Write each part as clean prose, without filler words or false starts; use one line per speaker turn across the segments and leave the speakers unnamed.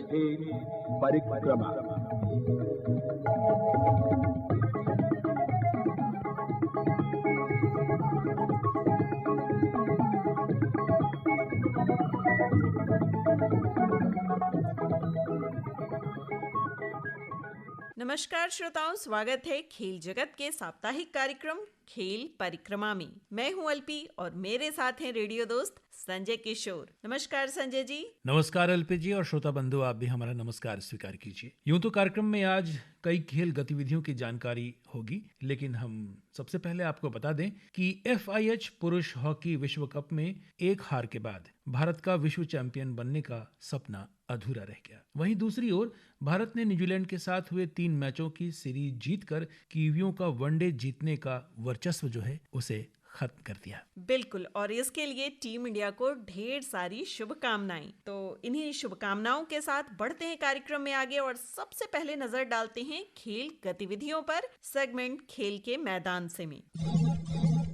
खेल परिक्रमा।
नमस्कार श्रोताओं, स्वागत है खेल जगत के साप्ताहिक कार्यक्रम खेल परिक्रमा में। मैं हूं अल्पी और मेरे साथ हैं रेडियो दोस्त संजय किशोर। नमस्कार संजय जी।
नमस्कार अल्पी जी, और श्रोता बंधु आप भी हमारा नमस्कार स्वीकार कीजिए। यूं तो कार्यक्रम में आज कई खेल गतिविधियों की जानकारी होगी, लेकिन हम सबसे पहले आपको बता दें कि FIH पुरुष हॉकी विश्व कप में एक हार के बाद भारत का विश्व चैंपियन बनने का सपना अधूरा रह गया। वहीं दूसरी ओर भारत ने न्यूजीलैंड के साथ हुए 3 मैचों की सीरीज जीतकर कीवियों का वनडे जीतने का वर्चस्व जो है उसे खत्म कर दिया।
बिल्कुल, और इसके लिए टीम इंडिया को ढेर सारी शुभकामनाएं। तो इन्हीं शुभकामनाओं के साथ बढ़ते हैं कार्यक्रम में आगे और सबसे पहले नजर डालते हैं खेल गतिविधियों पर, सेगमेंट खेल के मैदान से में।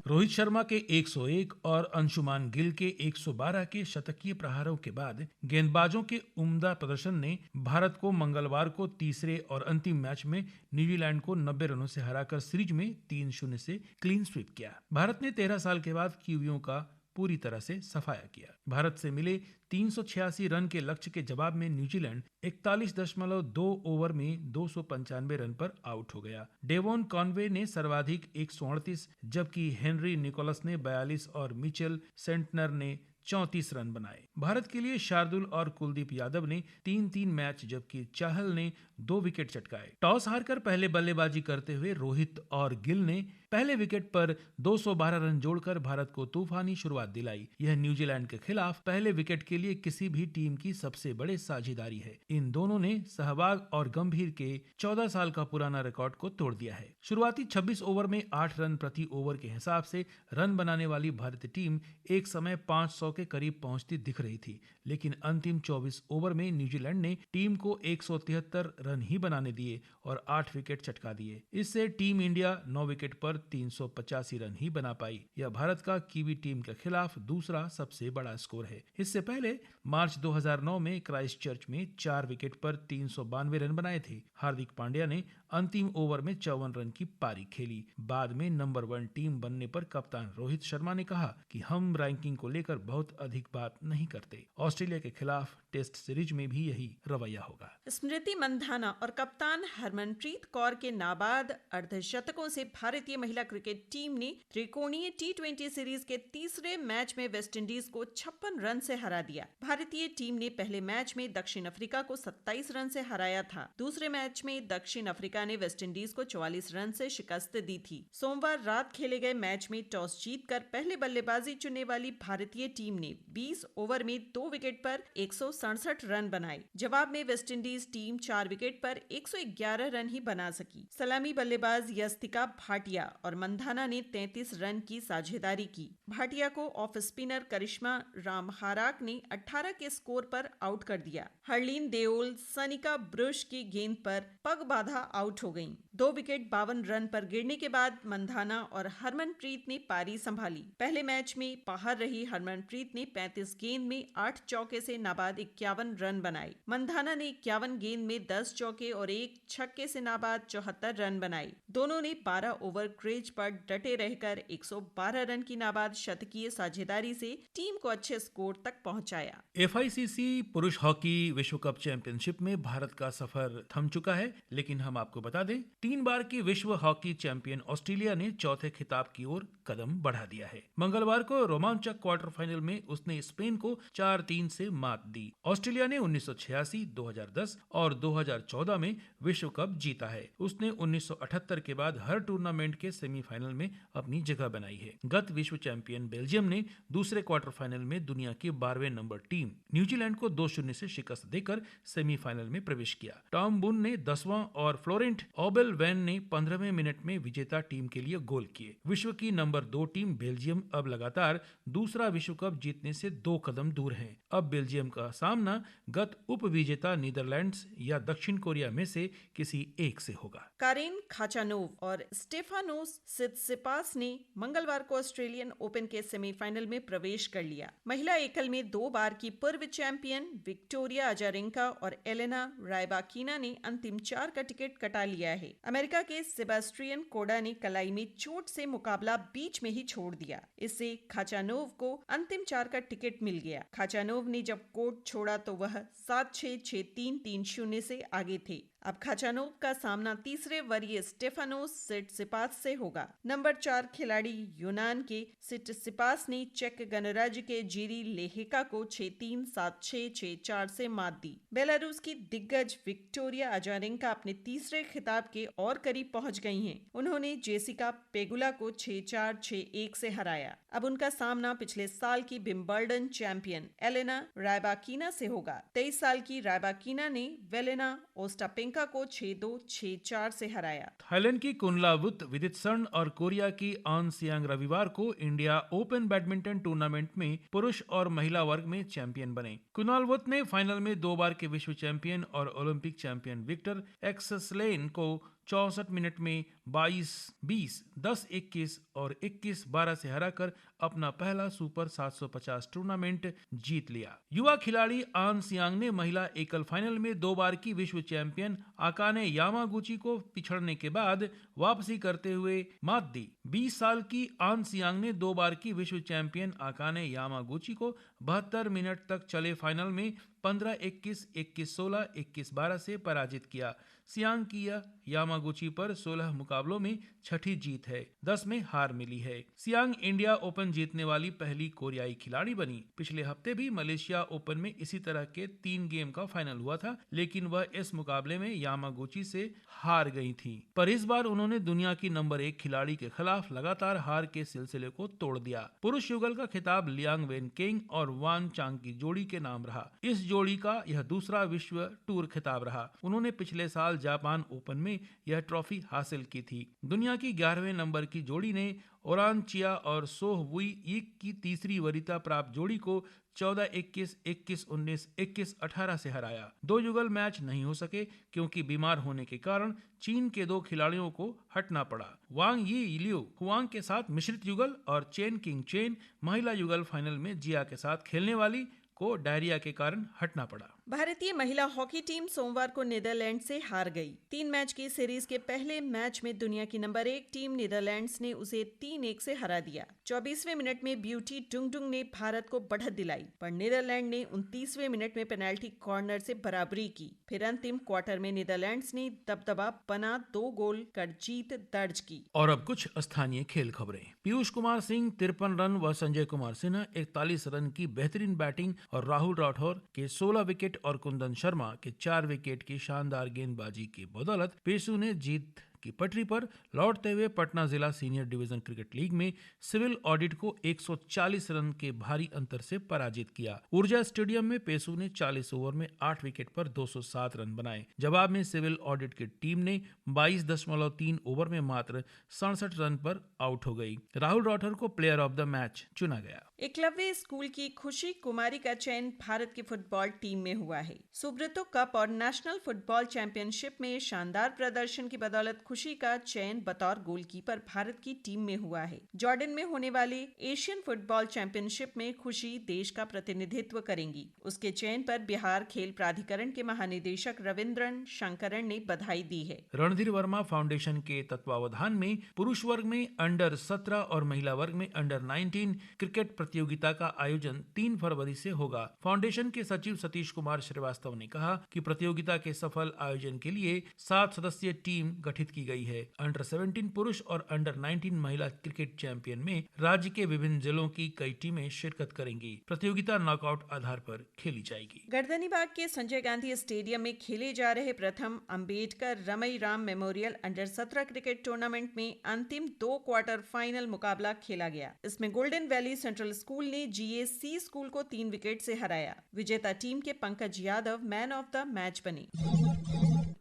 रोहित शर्मा के 101 और अंशुमान गिल के 112 के शतकीय प्रहारों के बाद गेंदबाजों के उम्दा प्रदर्शन ने भारत को मंगलवार को तीसरे और अंतिम मैच में न्यूजीलैंड को 90 रनों से हराकर सीरीज में 3-0 से क्लीन स्वीप किया। भारत ने 13 साल के बाद कीवियों का पूरी तरह से सफाया किया। भारत से मिले 386 रन के लक्ष्य के जवाब में न्यूजीलैंड 41.2 ओवर में 295 रन पर आउट हो गया। डेवॉन कॉनवे ने सर्वाधिक 138, जबकि हेनरी निकोलस ने 42 और मिचेल सेंटनर ने 34 रन बनाए। भारत के लिए शार्दुल और कुलदीप यादव ने 3-3 मैच, जबकि चाहल ने 2 विकेट चटकाए। टॉस हारकर पहले बल्लेबाजी करते हुए रोहित और गिल ने पहले विकेट पर 212 रन जोड़कर भारत को तूफानी शुरुआत दिलाई। यह न्यूजीलैंड के खिलाफ पहले विकेट के लिए किसी भी टीम की सबसे बड़ी साझेदारी है। इन दोनों ने सहवाग और गंभीर के 14 साल का पुराना रिकॉर्ड को तोड़ दिया है। शुरुआती 26 ओवर में 8 रन प्रति ओवर के हिसाब से रन बनाने वाली भारतीय टीम एक समय 500 के करीब पहुंचती दिख रही थी, लेकिन अंतिम 24 ओवर में न्यूजीलैंड ने टीम को 173 रन ही बनाने दिए और 8 विकेट चटका दिए। इससे टीम इंडिया 9 विकेट पर 385 रन ही बना पाई। यह भारत का कीवी टीम के खिलाफ दूसरा सबसे बड़ा स्कोर है। इससे पहले मार्च 2009 में क्राइस्टचर्च में 4 विकेट पर 392 रन बनाए थे। हार्दिक पांड्या ने अंतिम ओवर में 54 रन की पारी खेली। बाद में नंबर 1 टीम बनने पर कप्तान रोहित शर्मा ने कहा कि हम रैंकिंग को लेकर बहुत अधिक बात नहीं करते। ऑस्ट्रेलिया के खिलाफ टेस्ट सीरीज में भी यही रवैया होगा।
स्मृति मंधाना और कप्तान हरमनप्रीत कौर के नाबाद अर्धशतकों से भारतीय महिला क्रिकेट टीम ने त्रिकोणीय T20 सीरीज के तीसरे मैच में वेस्टइंडीज को 56 रन से हरा दिया। भारतीय टीम ने पहले मैच में दक्षिण अफ्रीका को 27 रन से हराया था। दूसरे मैच में दक्षिण अफ्रीका ने वेस्टइंडीज को 44 रन से शिकस्त दी थी। सोमवार रात खेले गए मैच में टॉस जीतकर पहले बल्लेबाजी चुनने वाली भारतीय टीम ने 20 ओवर में 2 विकेट पर 167 रन बनाए। जवाब में वेस्टइंडीज टीम 4 विकेट पर 111 रन ही बना सकी। सलामी बल्लेबाज यस्तिका भाटिया और मंधाना ने 33 रन की साझेदारी की। भाटिया को ऑफ स्पिनर करिश्मा रामहाराक ने 18 के स्कोर पर आउट कर दिया। हरलीन देओल सनिका ब्रुश की गेंद पर पग बाधा आउट हो गईं। 2 विकेट 52 रन पर गिरने के बाद मंधाना और हरमनप्रीत ने पारी संभाली। पहले मैच में बाहर रही हरमनप्रीत ने 35 गेंद में 8 चौके से नाबाद 51 रन बनाए। मंधाना ने 51 गेंद में 10 चौके और 1 छक्के से नाबाद 74 रन बनाए। दोनों ने 12 ओवर क्रीज पर डटे रहकर 112 रन की नाबाद शतकीय साझेदारी से टीम को अच्छे स्कोर तक पहुंचाया।
FICC पुरुष हॉकी विश्व कप चैंपियनशिप में भारत का सफर थम चुका है, लेकिन हम आपको बता दें 3 बार की विश्व हॉकी चैंपियन ऑस्ट्रेलिया ने चौथे खिताब की ओर कदम बढ़ा दिया है। मंगलवार को रोमांचक क्वार्टर फाइनल में उसने स्पेन को 4-3 से मात दी। ऑस्ट्रेलिया ने 1986, 2010 और 2014 में विश्व कप जीता है। उसने 1978 के बाद हर टूर्नामेंट के सेमीफाइनल में अपनी जगह बनाई है। गत विश्व चैंपियन बेल्जियम ने दूसरे क्वार्टर फाइनल में दुनिया की 12वें नंबर टीम न्यूजीलैंड को 2-0 से शिकस्त देकर सेमीफाइनल में प्रवेश किया। टॉम बुन ने 10वां और फ्लोरेंट ओबेल वैन ने 15वें मिनट में विजेता टीम के लिए गोल किए। विश्व की नंबर 2 टीम बेल्जियम अब लगातार दूसरा विश्व कप जीतने से 2 कदम दूर है। अब बेल्जियम का सामना गत उप विजेता नीदरलैंड्स या दक्षिण कोरिया में से किसी एक से होगा।
कारेन खाचानोव और स्टेफानोस सित्सिपास ने मंगलवार को ऑस्ट्रेलियन ओपन के सेमीफाइनल में प्रवेश कर लिया। महिला एकल में 2 बार की पूर्व चैंपियन विक्टोरिया अजारेंका और एलेना रायबाकिना ने अंतिम 4 का टिकट कटा लिया है। अमेरिका के सेबास्टियन कोडा ने कलाई में चोट से मुकाबला बीच में ही छोड़ दिया। इससे खाचानोव को अंतिम 4 का टिकट मिल गया। खाचानोव ने जब कोर्ट छोड़ा तो वह 7-6, 6-3, 3-0 से आगे थे। अब खाचानोव का सामना तीसरे वरीय स्टेफानोस सिट्सिपास से होगा। नंबर 4 खिलाड़ी यूनान के सिट्सिपास ने चेक गणराज्य के जीरी लेहेका को 6-3, 7-6, 6-4 से मात दी। बेलारूस की दिग्गज विक्टोरिया अजारेंका अपने तीसरे खिताब के और करीब पहुंच गई हैं। उन्होंने जेसिका पेगुला को 6-4, 6-1 से हराया। अब उनका सामना पिछले साल की विंबलडन चैंपियन एलेना रायबाकिना से होगा। 23 साल की रायबाकिना ने वेलेना ओस्टापेंका को 6-2, 6-4 से हराया।
थाईलैंड की कुनलावुत विदितसन और कोरिया की आन सियांग रविवार को इंडिया ओपन बैडमिंटन टूर्नामेंट में पुरुष और महिला वर्ग में चैंपियन बने। कुनालवुत ने फाइनल में 2 बार के विश्व चैंपियन और ओलंपिक चैंपियन विक्टर एक्सलेन को 64 मिनट में 22-20, 10-21 और 21-12 से हराकर अपना पहला सुपर 750 टूर्नामेंट जीत लिया। युवा खिलाड़ी आन सियांग ने महिला एकल फाइनल में 2 बार की विश्व चैंपियन अकाने यामागुची को पिछड़ने के बाद वापसी करते हुए मात दी। 20 साल की आन सियांग ने 2 बार की विश्व चैंपियन अकाने यामागुची को 72 मिनट तक चले फाइनल में 15-21, 21-16, 21-12 से पराजित किया। सियांग की यामागुची पर 16 मुकाबलों में 6ठी जीत है, 10 में हार मिली है। सियांग इंडिया ओपन जीतने वाली पहली कोरियाई खिलाड़ी बनी। पिछले हफ्ते भी मलेशिया ओपन में इसी तरह के 3 गेम का फाइनल हुआ था, लेकिन वह इस मुकाबले में यामागुची से हार गई थी। पर इस बार उन्होंने दुनिया की नंबर 1 खिलाड़ी के खिलाफ लगातार हार के सिलसिले को तोड़ दिया। पुरुष युगल का खिताब लियांग वेनकेंग और वान चांग की जोड़ी के नाम रहा। इस जोड़ी का यह दूसरा विश्व टूर खिताब रहा। उन्होंने पिछले साल जापान ओपन में यह ट्रॉफी हासिल की थी। दुनिया की 11वें नंबर की जोड़ी ने ओरान चिया और सोह वुई यिक की तीसरी वरीयता प्राप्त जोड़ी को 14-21, 21-19, 21-18 से हराया। 2 युगल मैच नहीं हो सके क्योंकि बीमार होने के कारण चीन के 2 खिलाड़ियों को हटना पड़ा। वांग यी लियू हुआंग के साथ मिश्रित युगल और चेन किंग चेन महिला युगल फाइनल में जिया के साथ खेलने वाली को डायरिया के कारण हटना पड़ा।
भारतीय महिला हॉकी टीम सोमवार को नीदरलैंड से हार गई। 3 मैच की सीरीज के पहले मैच में दुनिया की नंबर 1 टीम नीदरलैंड्स ने उसे 3-1 से हरा दिया। 24वें मिनट में ब्यूटी डुंगडुंग ने भारत को बढ़त दिलाई, पर नीदरलैंड ने 29वें मिनट में पेनाल्टी कॉर्नर से बराबरी की। फिर अंतिम क्वार्टर में नीदरलैंड्स ने दबदबा बना 2 गोल कर जीत दर्ज की।
और अब कुछ स्थानीय खेल खबरें। पीयूष कुमार सिंह 53 रन व संजय कुमार सिन्हा 41 रन की बेहतरीन बैटिंग और राहुल राठौर के 16 विकेट और कुंदन शर्मा के 4 विकेट की शानदार गेंदबाजी की बदौलत पेशु ने जीत की पटरी पर लौटते हुए पटना जिला सीनियर डिवीजन क्रिकेट लीग में सिविल ऑडिट को 140 रन के भारी अंतर से पराजित किया। ऊर्जा स्टेडियम में पेशु ने 40 ओवर में 8 विकेट पर 207 रन बनाए। जवाब में सिविल ऑडिट की टीम ने 22.3 ओवर में मात्र 67 रन पर आउट हो गई। राहुल राठौर को प्लेयर ऑफ द मैच चुना गया।
एकलव्य स्कूल की खुशी कुमारी का चयन भारत की फुटबॉल टीम में हुआ है। सुब्रतो कप और नेशनल फुटबॉल चैंपियनशिप में शानदार प्रदर्शन की बदौलत खुशी का चयन बतौर गोलकीपर भारत की टीम में हुआ है। जॉर्डन में होने वाले एशियन फुटबॉल चैंपियनशिप में खुशी देश का प्रतिनिधित्व करेंगी। उसके चयन पर बिहार खेल प्राधिकरण के महानिदेशक रविंद्रन शंकरन ने बधाई दी है।
रणधीर वर्मा फाउंडेशन के तत्वावधान में पुरुष वर्ग में अंडर 17 और महिला वर्ग में अंडर 19 क्रिकेट प्रतियोगिता का आयोजन 3 फरवरी से होगा। फाउंडेशन के सचिव सतीश कुमार श्रीवास्तव ने कहा कि प्रतियोगिता के सफल आयोजन के लिए 7 सदस्यीय टीम गठित की गई है। अंडर 17 पुरुष और अंडर 19 महिला क्रिकेट चैंपियन में राज्य के विभिन्न जिलों की कई टीमें शिरकत करेंगी। प्रतियोगिता नॉकआउट आधार पर खेली जाएगी।
गर्दनीबाग के संजय गांधी स्टेडियम में खेले जा रहे प्रथम Ambedkar Ramai Ram memorial under 17 cricket tournament में अंतिम 2 क्वार्टर फाइनल मुकाबला खेला गया। इसमें गोल्डन वैली सेंट्रल स्कूल ने GAC स्कूल को 3 विकेट से हराया। विजेता टीम के Pankaj Yadav man of the match बने।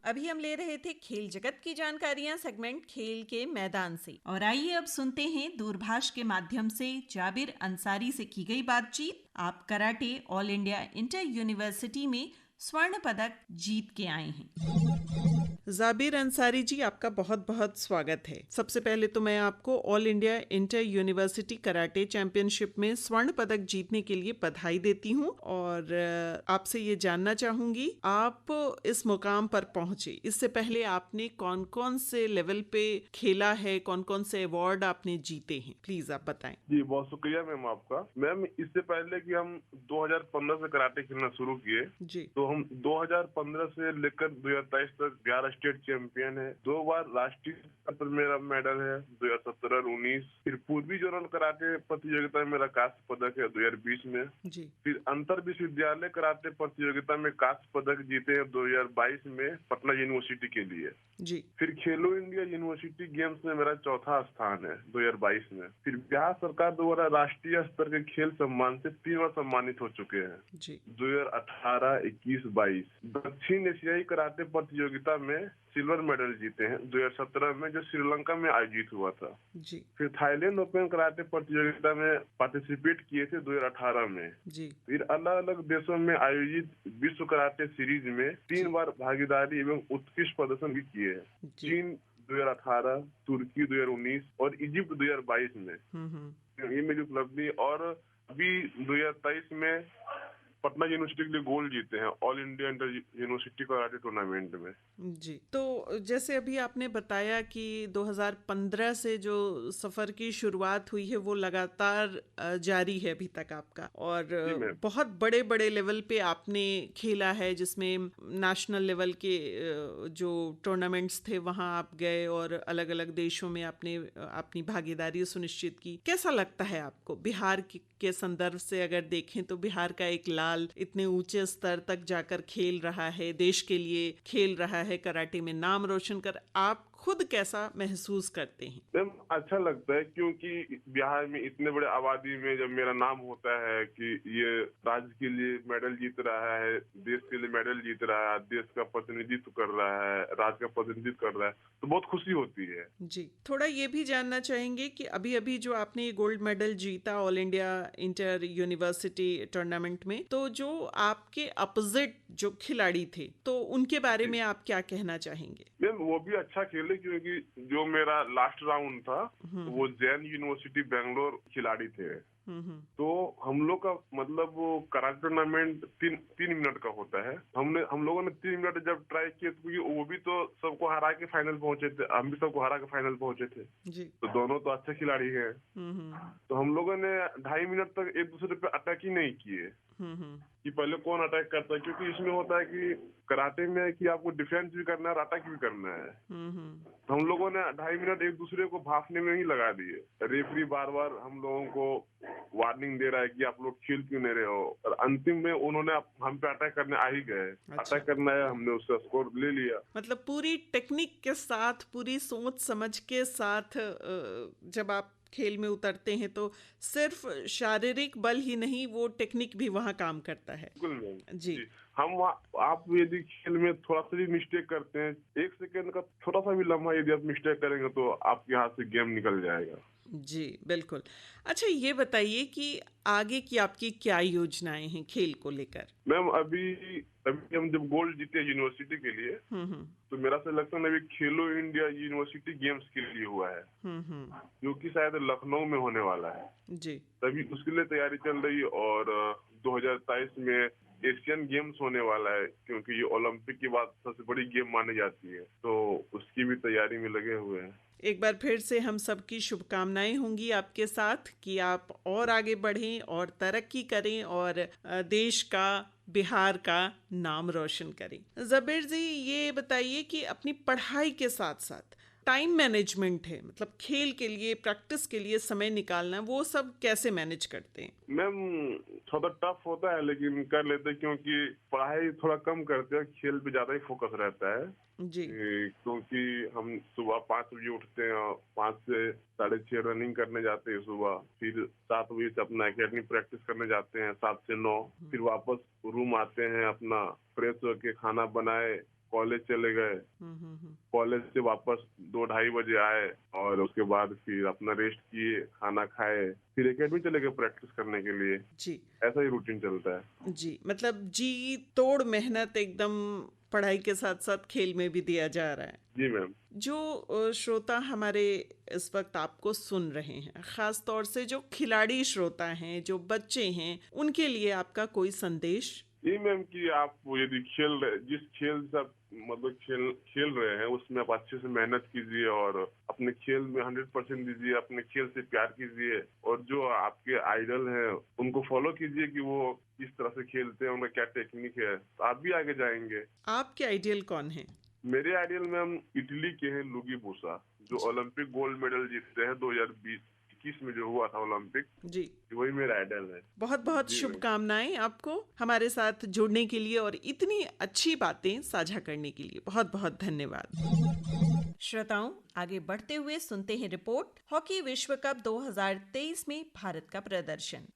अभी हम ले रहे थे खेल जगत की जानकारियां सेगमेंट खेल के मैदान से, और आइए अब सुनते हैं दूरभाष के माध्यम से जाबिर अंसारी से की गई बातचीत। आप karate all India inter university में स्वर्ण पदक जीत के आए हैं। जाबिर अंसारी जी, आपका बहुत बहुत स्वागत है। सबसे पहले तो मैं आपको all India inter university karate championship में स्वर्ण पदक जीतने के लिए बधाई देती हूं, और आपसे ये जानना चाहूंगी, आप इस मुकाम पर पहुंचे, इससे पहले आपने कौन कौन से लेवल पे खेला है, कौन कौन से अवार्ड आपने जीते हैं, प्लीज आप बताएं।
जी, बहुत शुक्रिया मैम आपका। मैम, इससे पहले कि हम 2015 से कराटे खेलना शुरू किए
जी,
तो हम 2015 से लेकर 2023 तक 11 स्टेट चैंपियन है, 2 बार राष्ट्रीय स्तर पर मेरा मेडल है 2017 और 19। फिर पूर्वी जोनल कराटे प्रतियोगिता में मेरा कांस्य पदक है 2020 में।
जी,
फिर अंतर विश्वविद्यालय कराटे प्रतियोगिता में कांस्य पदक जीते हैं 2022 में पटना यूनिवर्सिटी के लिए।
जी,
फिर खेलो इंडिया यूनिवर्सिटी गेम्स में मेरा चौथा स्थान है 2022 में। फिर बिहार सरकार द्वारा राष्ट्रीय स्तर के खेल सम्मान से 3 बार सम्मानित हो चुके हैं,
जी,
2018, 21, 22। दक्षिण एशियाई कराटे प्रतियोगिता में सिल्वर मेडल जीते हैं 2017 में, जो श्रीलंका में आयोजित हुआ था।
जी,
फिर थाईलैंड ओपन कराटे प्रतियोगिता में पार्टिसिपेट किए थे 2018 में।
जी,
फिर अलग अलग देशों में आयोजित विश्व कराटे सीरीज में 3 बार भागीदारी एवं उत्कृष्ट प्रदर्शन भी किए हैं,
जी,
चीन 2018, तुर्की 2019 और इजिप्ट 2022 में। ये मेरी उपलब्धि। और अभी 2023 में पटना यूनिवर्सिटी के लिए गोल्ड जीते हैं all India inter university karate tournament में।
जी। तो जैसे अभी आपने बताया कि 2015 से जो सफर की शुरुआत हुई है वो लगातार जारी है अभी तक आपका, और
जी मैम।
बहुत बड़े बड़े लेवल पे आपने खेला है, जिसमें नेशनल लेवल के जो टूर्नामेंट्स थे वहां आप गए, और अलग अलग देशों में आपने अपनी भागीदारी सुनिश्चित की। कैसा लगता है आपको बिहार के संदर्भ से अगर देखें तो बिहार का एक लाल इतने ऊंचे स्तर तक जाकर खेल रहा है, देश के लिए खेल रहा है, कराटे में नाम रोशन कर, आप खुद कैसा महसूस करते हैं?
मैम, अच्छा लगता है, क्योंकि बिहार में इतने बड़े आबादी में जब मेरा नाम होता है कि ये राज्य के लिए मेडल जीत रहा है, देश के लिए मेडल जीत रहा है, देश का प्रतिनिधित्व कर रहा है, राज्य का प्रतिनिधित्व कर रहा है, तो बहुत खुशी होती है।
जी, थोड़ा ये भी जानना चाहेंगे कि अभी अभी जो आपने गोल्ड मेडल जीता all India inter university tournament में, तो जो आपके अपोजिट जो खिलाड़ी थे, तो उनके बारे में आप क्या कहना चाहेंगे?
मैम, वो भी अच्छा खेले, क्योंकि जो मेरा लास्ट राउंड था वो जैन यूनिवर्सिटी बेंगलोर खिलाड़ी थे। तो हम लोग का मतलब वो कराटे टूर्नामेंट 3 मिनट का होता है। हम लोगों ने 3 मिनट जब ट्राई किए, तो वो भी तो सबको हरा के फाइनल पहुंचे थे, हम भी सबको हरा के फाइनल पहुंचे थे।
जी,
तो दोनों तो अच्छे खिलाड़ी हैं। तो हम लोगों ने 2.5 मिनट तक एक दूसरे पे अटैक ही नहीं किए कि पहले कौन अटैक करता है, क्योंकि इसमें होता है कि कराटे में है कि आपको डिफेंस भी करना है और अटैक भी करना है। तो हम लोगों ने 2.5 मिनट एक दूसरे को भापने में ही लगा दिए। रेफरी बार बार हम लोगों को वार्निंग दे रहा है कि आप लोग खेल क्यों नहीं रहे हो, और अंतिम में उन्होंने हम पे अटैक करने आ ही गए।
अच्छा।
अटैक करना है, हमने उसका स्कोर ले लिया।
मतलब पूरी टेक्निक के साथ, पूरी सोच समझ के साथ जब आप खेल में उतरते हैं तो सिर्फ शारीरिक बल ही नहीं, वो टेक्निक भी वहाँ काम करता है।
बिल्कुल मैम
जी।
हम आप यदि खेल में थोड़ा सा भी मिस्टेक करते हैं, 1 सेकंड का थोड़ा सा भी लम्हा यदि आप मिस्टेक करेंगे तो आपके हाथ से गेम निकल जाएगा।
जी, बिल्कुल। अच्छा, ये बताइए कि आगे की आपकी क्या योजनाएं हैं खेल को लेकर?
मैम, अभी हम जब गोल्ड जीते यूनिवर्सिटी के लिए, तो मेरा सिलेक्शन अभी खेलो इंडिया यूनिवर्सिटी गेम्स के लिए हुआ है, जो कि शायद लखनऊ में होने वाला है।
जी।
तभी उसके लिए तैयारी चल रही है। और 2023 में एशियन गेम्स होने वाला है, क्योंकि ये ओलंपिक के बाद सबसे बड़ी गेम मानी जाती है, तो उसकी भी तैयारी में लगे हुए हैं।
एक बार फिर से हम सबकी शुभकामनाएं होंगी आपके साथ कि आप और आगे बढ़ें और तरक्की करें और देश का, बिहार का नाम रोशन करें। जबीर जी, ये बताइए कि अपनी पढ़ाई के साथ साथ टाइम मैनेजमेंट है, मतलब खेल के लिए, प्रैक्टिस के लिए समय निकालना, वो सब कैसे मैनेज करते हैं?
मैम, थोड़ा टफ होता है, लेकिन कर लेते हैं, क्योंकि पढ़ाई थोड़ा कम करते हैं, खेल पे ज्यादा ही फोकस रहता है।
जी।
क्योंकि हम सुबह 5 बजे उठते हैं और 5 से 6:30 रनिंग करने जाते हैं सुबह। फिर 7 बजे से अपना एकेडमी प्रैक्टिस करने जाते हैं 7 से 9। फिर वापस रूम आते हैं, अपना फ्रेश होके खाना बनाए, कॉलेज चले गए, कॉलेज से वापस 2-2:30 बजे आए और उसके बाद फिर अपना रेस्ट किए, खाना खाए, फिर एकेडमी चले गए प्रैक्टिस करने के लिए।
जी
ऐसा ही रूटीन चलता है
जी, मतलब जी तोड़ मेहनत एकदम पढ़ाई के साथ साथ खेल में भी दिया जा रहा है।
जी मैम।
जो श्रोता हमारे इस वक्त आपको सुन रहे हैं, खास तौर से जो खिलाड़ी श्रोता हैं, जो बच्चे हैं, उनके लिए आपका कोई संदेश?
जी मैम कि आप यदि जिस खेल से आप मतलब खेल रहे हैं उसमें आप अच्छे से मेहनत कीजिए और अपने खेल में 100% दीजिए, अपने खेल से प्यार कीजिए और जो आपके आइडल हैं उनको फॉलो कीजिए कि वो किस तरह से खेलते हैं, उनका क्या टेक्निक है, तो आप भी आगे जाएंगे।
आपके आइडियल कौन है?
मेरे आइडियल मैम इटली के हैं लुगी बूसा, जो ओलंपिक गोल्ड मेडल जीतते हैं 2021 में जो हुआ था ओलंपिक।
जी,
वही मेरा आइडल है।
बहुत बहुत शुभकामनाएं आपको हमारे साथ जुड़ने के लिए और इतनी अच्छी बातें साझा करने के लिए। बहुत बहुत धन्यवाद। श्रोताओं, आगे बढ़ते हुए सुनते हैं रिपोर्ट हॉकी विश्व कप 2023 में भारत का प्रदर्शन।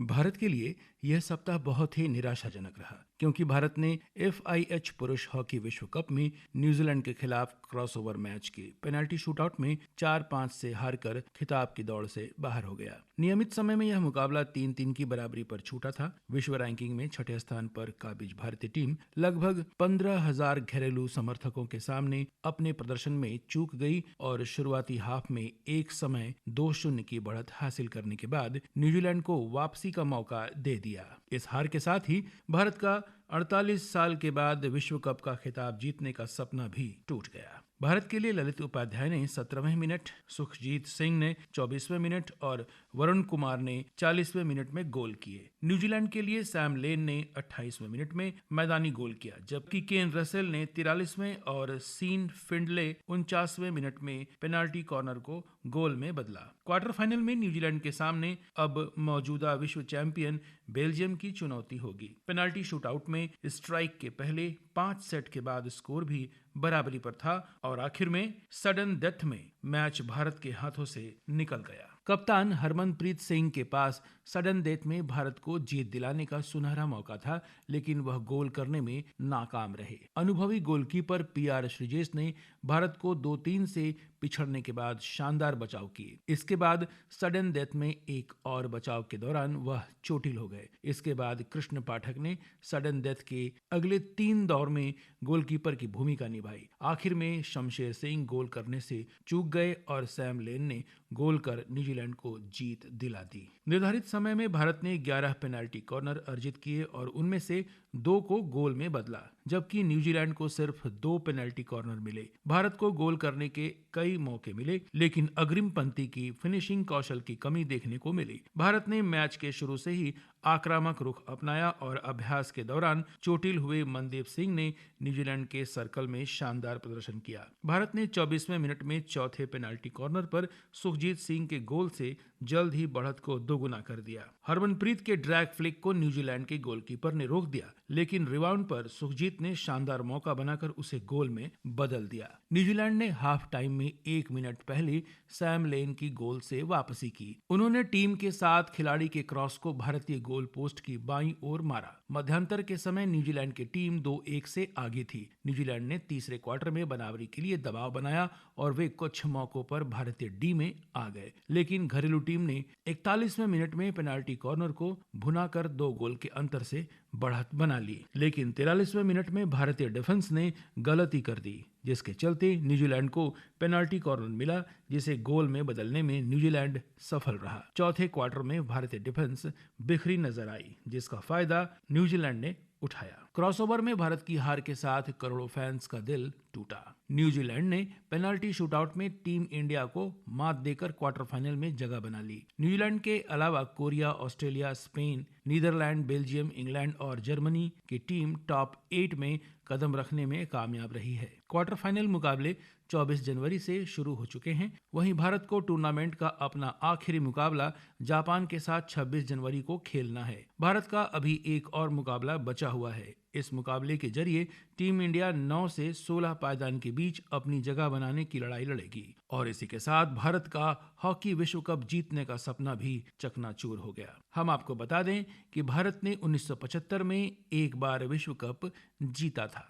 भारत के लिए यह सप्ताह बहुत ही निराशाजनक रहा, क्योंकि भारत ने FIH पुरुष हॉकी विश्व कप में न्यूजीलैंड के खिलाफ क्रॉसओवर मैच के पेनल्टी शूटआउट में 4-5 से हारकर खिताब की दौड़ से बाहर हो गया। नियमित समय में यह मुकाबला 3-3 की बराबरी पर छूटा था। विश्व रैंकिंग में 6ठे स्थान पर काबिज भारतीय टीम लगभग 15,000 घरेलू समर्थकों के सामने अपने प्रदर्शन में चूक गई और शुरुआती हाफ में एक समय 2-0 की बढ़त हासिल करने के बाद न्यूजीलैंड को वापसी का मौका दे दिया। इस हार के साथ ही भारत का 48 साल के बाद विश्व कप का खिताब जीतने का सपना भी टूट गया। भारत के लिए ललित उपाध्याय ने 17वें मिनट, सुखजीत सिंह ने 24वें मिनट और वरुण कुमार ने 40वें मिनट में गोल किए। न्यूजीलैंड के लिए सैम लेन ने 28वें मिनट में मैदानी गोल किया, जबकि केन रसेल ने 43वें और सीन फिंडले 49वें मिनट में पेनाल्टी कॉर्नर को गोल में बदला। क्वार्टर फाइनल में न्यूजीलैंड के सामने अब मौजूदा विश्व चैंपियन बेल्जियम की चुनौती होगी। पेनाल्टी शूटआउट में स्ट्राइक के पहले 5 सेट के बाद स्कोर भी बराबरी पर था और आखिर में सडन डेथ में मैच भारत के हाथों से निकल गया। कप्तान हरमनप्रीत सिंह के पास सडन डेथ में भारत को जीत दिलाने का सुनहरा मौका था, लेकिन वह गोल करने में नाकाम रहे। अनुभवी गोलकीपर PR श्रीजेश ने भारत को 2-3 से पिछड़ने के बाद शानदार बचाव किए। इसके बाद सडन डेथ में एक और बचाव के दौरान वह चोटिल हो गए। इसके बाद कृष्ण पाठक ने सडन डेथ के अगले 3 दौर में गोलकीपर की भूमिका निभाई। आखिर में शमशेर सिंह गोल करने से चूक गए और सैम लेन ने गोल कर न्यूजीलैंड को जीत दिला दी। निर्धारित समय में भारत ने 11 पेनाल्टी कॉर्नर अर्जित किए और उनमें से 2 को गोल में बदला, जबकि न्यूजीलैंड को सिर्फ 2 पेनाल्टी कॉर्नर मिले। भारत को गोल करने के कई मौके मिले, लेकिन अग्रिम पंक्ति की फिनिशिंग कौशल की कमी देखने को मिली। भारत ने मैच के शुरू से ही आक्रामक रुख अपनाया और अभ्यास के दौरान चोटिल हुए मनदीप सिंह ने न्यूजीलैंड के सर्कल में शानदार प्रदर्शन किया। भारत ने 24वें मिनट में चौथे पेनाल्टी कॉर्नर पर सुखजीत सिंह के गोल से जल्द ही बढ़त को दोगुना कर दिया। हरमनप्रीत के ड्रैग फ्लिक को न्यूजीलैंड के गोलकीपर ने रोक दिया, लेकिन रिबाउंड पर सुखजीत ने शानदार मौका बनाकर उसे गोल में बदल दिया। न्यूजीलैंड ने हाफ टाइम में 1 मिनट पहले सैम लेन की गोल से वापसी की। उन्होंने टीम के 7 खिलाड़ी के क्रॉस को भारतीय गोल पोस्ट की बाईं ओर मारा। मध्यांतर के समय न्यूजीलैंड की टीम 2-1 से आगे थी। न्यूजीलैंड ने तीसरे क्वार्टर में बराबरी के लिए दबाव बनाया और वे कुछ मौकों पर भारतीय डी में आ गए, लेकिन घरेलू टीम ने 41वें मिनट में पेनाल्टी कॉर्नर को भुनाकर 2 गोल के अंतर से बढ़त बना ली। लेकिन 43वें मिनट में भारतीय डिफेंस ने गलती कर दी, जिसके चलते न्यूजीलैंड को पेनाल्टी कॉर्नर मिला, जिसे गोल में बदलने में न्यूजीलैंड सफल रहा। चौथे क्वार्टर में भारतीय डिफेंस बिखरी नजर आई, जिसका फायदा न्यूजीलैंड ने उठाया। क्रॉसओवर में भारत की हार के साथ करोड़ों फैंस का दिल टूटा। न्यूजीलैंड ने पेनाल्टी शूटआउट में टीम इंडिया को मात देकर क्वार्टर फाइनल में जगह बना ली। न्यूजीलैंड के अलावा Korea, Australia, Spain, Netherland, Belgium, England और जर्मनी की टीम टॉप 8 में कदम रखने में कामयाब रही है। क्वार्टर फाइनल मुकाबले 24 जनवरी से शुरू हो चुके हैं। वहीं भारत को टूर्नामेंट का अपना आखिरी मुकाबला जापान के साथ 26 जनवरी को खेलना है। भारत का अभी एक और मुकाबला बचा हुआ है। इस मुकाबले के जरिए टीम इंडिया 9 से 16 पायदान के बीच अपनी जगह बनाने की लड़ाई लड़ेगी और इसी के साथ भारत का हॉकी विश्व कप जीतने का सपना भी चकनाचूर हो गया। हम आपको बता दें कि भारत ने 1975 में एक बार विश्व कप जीता था।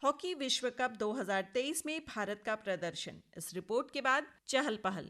हॉकी विश्व कप 2023 में भारत का प्रदर्शन, इस रिपोर्ट के बाद चहल पहल।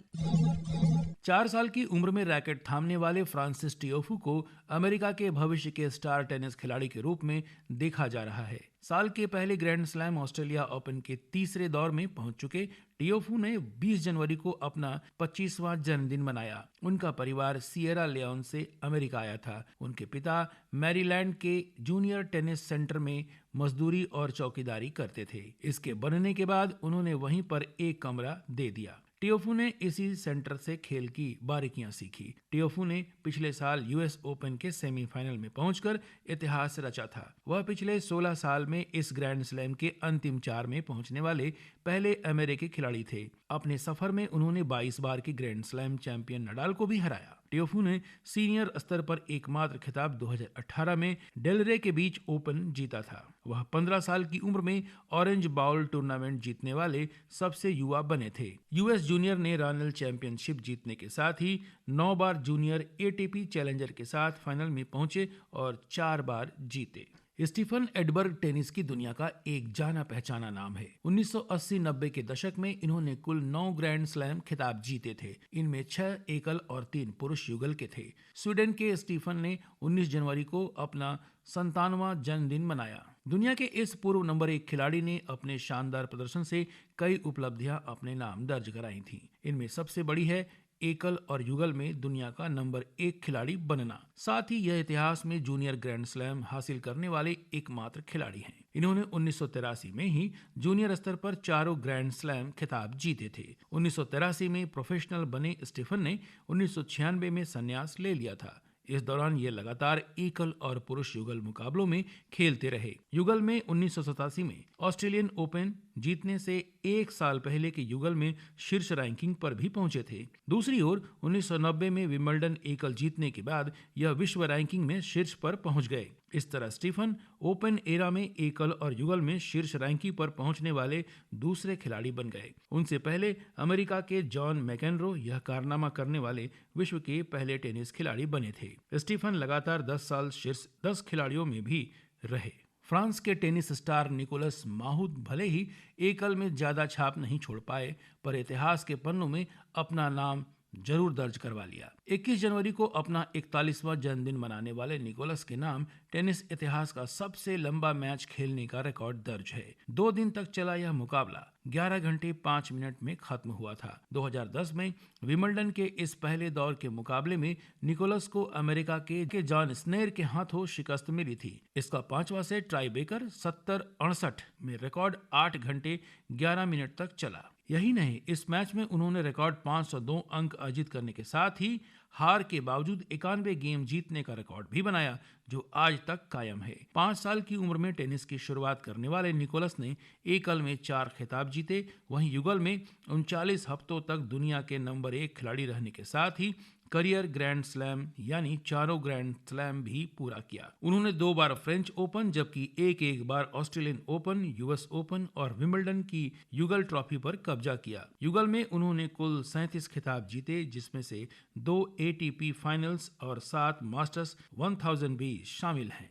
4 साल की उम्र में रैकेट थामने वाले फ्रांसिस टियोफू को अमेरिका के भविष्य के स्टार टेनिस खिलाड़ी के रूप में देखा जा रहा है। साल के पहले ग्रैंड स्लैम ऑस्ट्रेलिया ओपन के तीसरे दौर में पहुंच चुके टियोफू ने 20 जनवरी को अपना 25वां जन्मदिन मनाया। उनका परिवार सिएरा लियोन से अमेरिका आया था। उनके पिता मैरीलैंड के जूनियर टेनिस सेंटर में मजदूरी और चौकीदारी करते थे। इसके बनने के बाद उन्होंने वहीं पर एक कमरा दे दिया। टियोफू ने इसी सेंटर से खेल की बारीकियां सीखी। टियोफू ने पिछले साल यूएस ओपन के सेमीफाइनल में पहुंचकर इतिहास रचा था। वह पिछले 16 साल में इस ग्रैंड स्लैम के अंतिम 4 में पहुंचने वाले पहले अमेरिकी खिलाड़ी थे। अपने सफर में उन्होंने 22 बार की ग्रैंड स्लैम चैंपियन नडाल को भी हराया। टियोफू ने सीनियर स्तर पर एकमात्र खिताब 2018 में डेलरे के बीच ओपन जीता था। वह 15 साल की उम्र में ऑरेंज बाउल टूर्नामेंट जीतने वाले सबसे युवा बने थे। यूएस जूनियर ने रॉयल चैंपियनशिप जीतने के साथ ही 9 बार जूनियर एटीपी चैलेंजर के साथ फाइनल में पहुंचे और 4 बार जीते। स्टीफन एडबर्ग टेनिस की दुनिया का एक जाना पहचाना नाम है। 1980-90 के दशक में इन्होंने कुल 9 ग्रैंड स्लैम खिताब जीते थे। इनमें 6 एकल और 3 पुरुष युगल के थे। स्वीडन के स्टीफन ने 19 जनवरी को अपना 57वां जन्मदिन मनाया। दुनिया के इस पूर्व नंबर 1 खिलाड़ी ने अपने शानदार प्रदर्शन से कई उपलब्धियां अपने नाम दर्ज कराई थीं। इनमें सबसे बड़ी है एकल और युगल में दुनिया का नंबर 1 खिलाड़ी बनना। साथ ही यह इतिहास में जूनियर ग्रैंड स्लैम हासिल करने वाले एकमात्र खिलाड़ी हैं। इन्होंने 1983 में ही जूनियर स्तर पर 4 ग्रैंड स्लैम खिताब जीते थे। 1983 में प्रोफेशनल बने स्टीफन ने 1996 में संन्यास ले लिया था। इस दौरान ये लगातार एकल और पुरुष युगल मुकाबलों में खेलते रहे। युगल में 1987 में ऑस्ट्रेलियन ओपन जीतने से 1 साल पहले के युगल में शीर्ष रैंकिंग पर भी पहुंचे थे। दूसरी ओर 1990 में विंबलडन एकल जीतने के बाद यह विश्व रैंकिंग में शीर्ष पर पहुंच गए। इस तरह स्टीफन ओपन एरा में एकल और युगल में शीर्ष रैंकिंग पर पहुंचने वाले दूसरे खिलाड़ी बन गए। उनसे पहले अमेरिका के जॉन मैकेनरो यह कारनामा करने वाले विश्व के पहले टेनिस खिलाड़ी बने थे। स्टीफन लगातार 10 साल शीर्ष 10 खिलाड़ियों में भी रहे। फ्रांस के टेनिस स्टार निकोलस माहुत भले ही एकल में ज्यादा छाप नहीं छोड़ पाए, पर इतिहास के पन्नों में अपना नाम जरूर दर्ज करवा लिया। 21 जनवरी को अपना 41वां जन्मदिन मनाने वाले निकोलस के नाम टेनिस इतिहास का सबसे लंबा मैच खेलने का रिकॉर्ड दर्ज है। 2 दिन तक चला यह मुकाबला 11 घंटे 5 मिनट में खत्म हुआ था। 2010 में विंबलडन के इस पहले दौर के मुकाबले में निकोलस को अमेरिका के जॉन स्नेर के हाथों शिकस्त मिली थी। इसका 5वां सेट टाई ब्रेकर 70-68 में रिकॉर्ड 8 घंटे 11 मिनट तक चला। यही नहीं, इस मैच में उन्होंने रिकॉर्ड 502 अंक अर्जित करने के साथ ही हार के बावजूद 91 गेम जीतने का रिकॉर्ड भी बनाया, जो आज तक कायम है। 5 साल की उम्र में टेनिस की शुरुआत करने वाले निकोलस ने एकल में 4 खिताब जीते, वहीं युगल में 39 हफ्तों तक दुनिया के नंबर 1 खिलाड़ी रहने के साथ ही करियर ग्रैंड स्लैम यानी 4 ग्रैंड स्लैम भी पूरा किया। उन्होंने 2 बार फ्रेंच ओपन जबकि एक बार ऑस्ट्रेलियन ओपन, यूएस ओपन और विंबलडन की युगल ट्रॉफी पर कब्जा किया। युगल में उन्होंने कुल 37 खिताब जीते, जिसमें से 2 एटीपी फाइनल्स और 7 मास्टर्स 1000 भी शामिल हैं।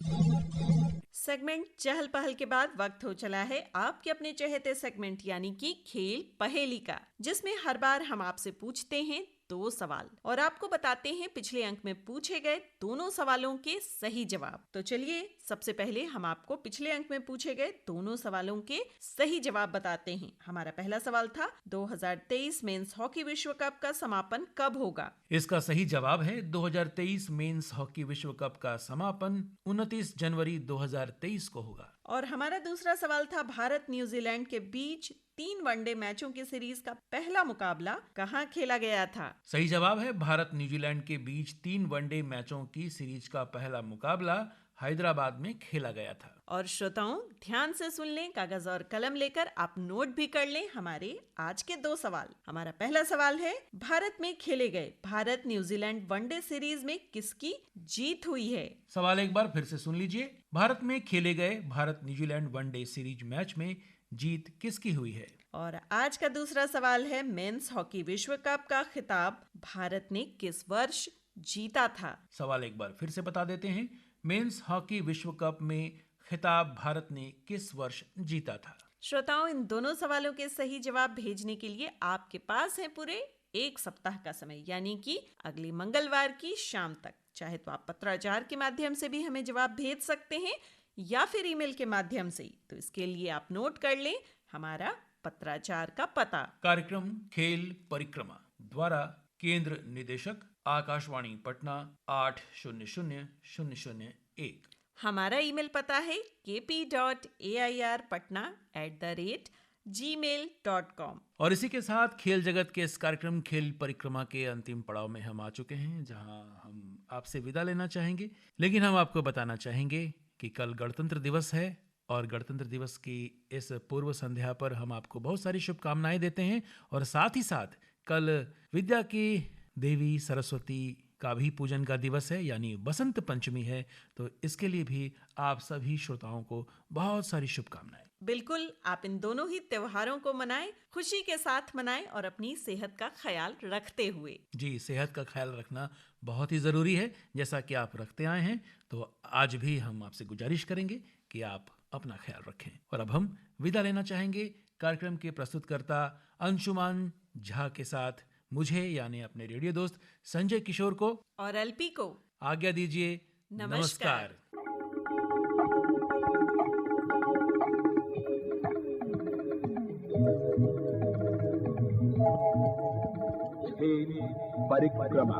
सेगमेंट चहल पहल के बाद वक्त हो चला है आपके अपने चहेते सेगमेंट यानी कि खेल पहेली का, जिसमें हर बार हम आपसे पूछते हैं 2 सवाल और आपको बताते हैं पिछले अंक में पूछे गए दोनों सवालों के सही जवाब। तो चलिए सबसे पहले हम आपको पिछले अंक में पूछे गए दोनों सवालों के सही जवाब बताते हैं। हमारा पहला सवाल था 2023 मेंस हॉकी विश्व कप का समापन कब होगा?
इसका सही जवाब है 2023 मेंस हॉकी विश्व कप का समापन 29 जनवरी 2023 को होगा।
और हमारा दूसरा सवाल था भारत न्यूजीलैंड के बीच 3 वनडे मैचों की सीरीज का पहला मुकाबला कहां खेला गया था?
सही जवाब है भारत न्यूजीलैंड के बीच 3 वनडे मैचों की सीरीज का पहला मुकाबला हैदराबाद में खेला गया था।
और श्रोताओं, ध्यान से सुन लें, कागज और कलम लेकर आप नोट भी कर लें हमारे आज के 2 सवाल। हमारा पहला सवाल है, भारत में खेले गए भारत न्यूजीलैंड वनडे सीरीज में किसकी जीत हुई है?
सवाल एक बार फिर से सुन लीजिए। भारत में खेले गए Bharat New Zealand one day series match में जीत किसकी हुई है?
और आज का दूसरा सवाल है, मेंस हॉकी विश्व कप का खिताब भारत ने किस वर्ष जीता था?
सवाल एक बार फिर से बता देते हैं। मेंस हॉकी विश्व कप में खिताब भारत ने किस वर्ष जीता था?
श्रोताओं, इन दोनों सवालों के सही जवाब भेजने के लिए आपके पास है पूरे 1 सप्ताह का समय, यानी कि अगले मंगलवार की शाम तक। चाहे तो आप पत्राचार के माध्यम से भी हमें जवाब भेज सकते हैं या फिर ईमेल के माध्यम से। तो इसके लिए आप नोट कर लें हमारा पत्राचार का पता।
कार्यक्रम खेल परिक्रमा द्वारा केंद्र निदेशक आकाशवाणी पटना 800001।
हमारा ईमेल पता है kp.airpatna@gmail.com।
और इसी के साथ खेल जगत के इस कार्यक्रम खेल परिक्रमा के अंतिम पड़ाव में हम आ चुके हैं, जहां हम आपसे विदा लेना चाहेंगे। लेकिन हम आपको बताना चाहेंगे कि कल गणतंत्र दिवस है और गणतंत्र दिवस की इस पूर्व संध्या पर हम आपको बहुत सारी शुभकामनाएं देते हैं। और साथ ही साथ कल विद्या की देवी सरस्वती का भी पूजन का दिवस है, यानी बसंत पंचमी है। तो इसके लिए भी आप सभी श्रोताओं को बहुत सारी शुभकामनाएं।
बिल्कुल, आप इन दोनों ही त्योहारों को मनाएं, खुशी के साथ मनाएं और अपनी सेहत का ख्याल रखते हुए।
जी, सेहत का ख्याल रखना बहुत ही जरूरी है, जैसा कि आप रखते आए हैं। तो आज भी हम आपसे गुजारिश करेंगे कि आप अपना ख्याल रखें। और अब हम विदा लेना चाहेंगे कार्यक्रम के प्रस्तुतकर्ता अंशुमान झा के साथ मुझे, यानी अपने रेडियो दोस्त संजय किशोर को
और एलपी को
आज्ञा दीजिए। नमस्कार।
खेल परिक्रमा।